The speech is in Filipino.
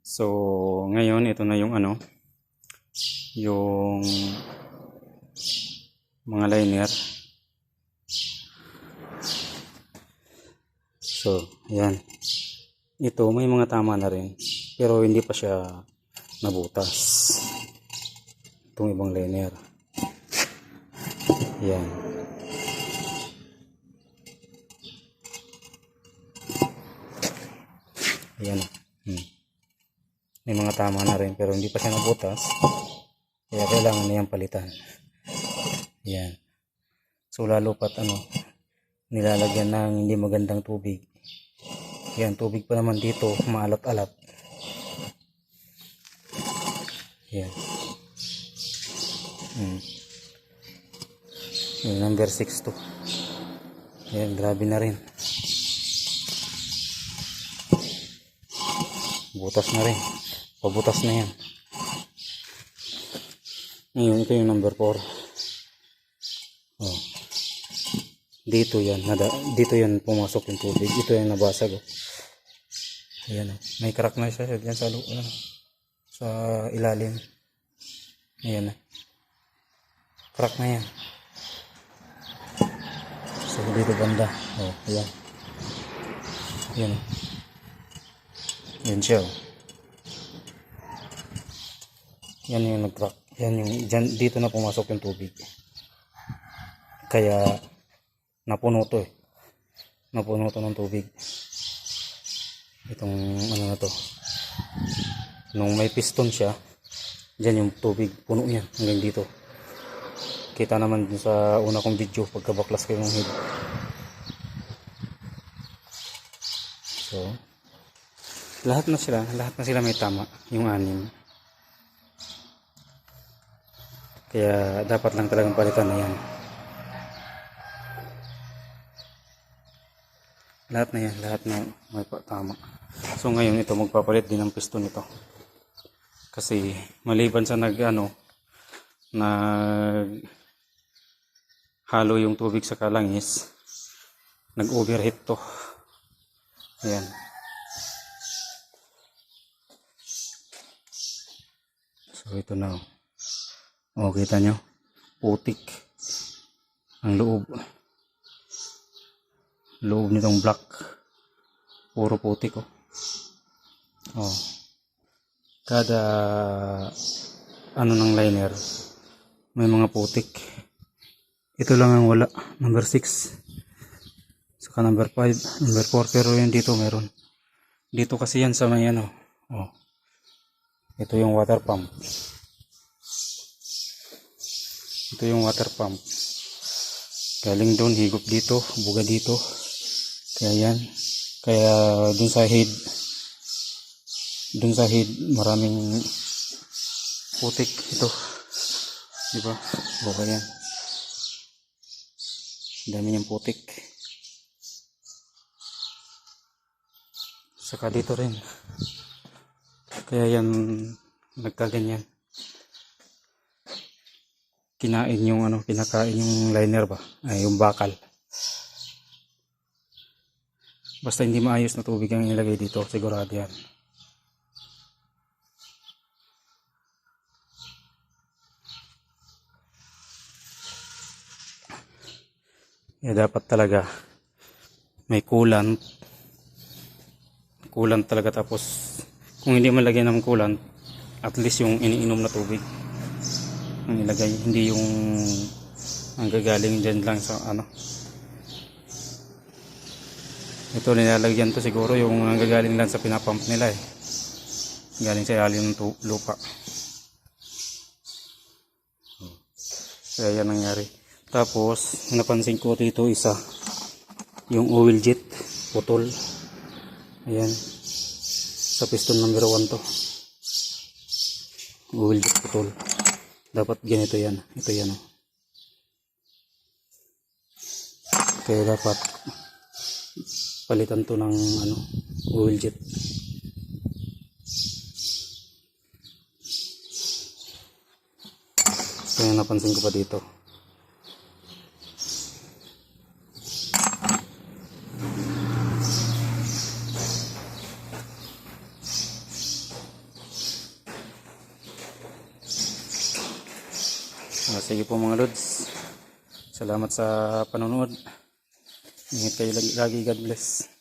So, ngayon ito na yung yung mga liner. So, ayan. Ito may mga tama na rin, pero hindi pa siya nabutas. Itong ibang liner. Ayan. Ayan. May mga tama na rin pero hindi pa siya nabutas. Kaya kailangan na yan palitan. Ayan. So lalo pat nilalagyan ng hindi magandang tubig. Ayan, tubig pa naman dito, maalat-alat. Ayan. Yung number 6 to. Ayan, grabe na rin. Butas na rin. Pabutas na yan. Ngayon, ito yung number 4. Oh. Dito yan. Dito yan pumasok yung tubig. Ito yung nabasag. Oh. Ayan. Oh. May crack na siya dyan sa sa ilalim. Ayan. Oh. Crack na yan. So, dito banda. Oh, ayan. Ayan. Oh. Yan siya. Oh. Yan yung nag-crack. Yan yung dito na pumasok yung tubig. Kaya napuno to eh. Napuno to ng tubig. Itong na to. Nung may piston siya, diyan yung tubig puno yan hanggang dito. Kita naman dun sa una kong video pagkabaklas ko yung head. So, lahat na sila may tama, yung 6. Kaya dapat lang talagang palitan na yan. Lahat na may tama. So ngayon ito magpapalit din ng piston nito. Kasi maliban sa halo yung tubig sa kalangis, nag-overheat to. Ayan. So ito na. Oh, kita nyo? Putik. Ang loob nitong black. Puro putik oh. Oh. Kada ng liner may mga putik. Ito lang ang wala. Number 6. Saka number 5, number 4, pero yun dito meron. Dito kasi yan sa may Oh. Ito yung water pump. Ito yung water pump. Galing doon, higop dito, buga dito. Kaya yan. Kaya dun sa head maraming putik ito. Diba? Buga yan. Dami niyang putik. Saka dito rin. Kaya yan nagkaganyan. Kinakain yung liner ba? Ay, yung bakal. Basta hindi maayos na tubig ang ilagay dito, sigurado yan. Dapat talaga may coolant talaga, tapos kung hindi man lagyan ng coolant, at least yung iniinom na tubig ang ilagay, hindi yung ang gagaling dyan lang sa ito nilalagyan to siguro yung ang gagaling lang sa pinapump nila eh, galing sa ilalim ng lupa. Kaya yan nangyari. Tapos napansin ko dito isa, yung oil jet putol. Ayan, sa piston number 1 to, oil jet putol. Dapat ganito yan. Ito yan oh. Kaya dapat palitan to ng oil jet. Kaya napansin ko pa dito. Sige po mga lods. Salamat sa panonood. Ingat kayo lagi. God bless.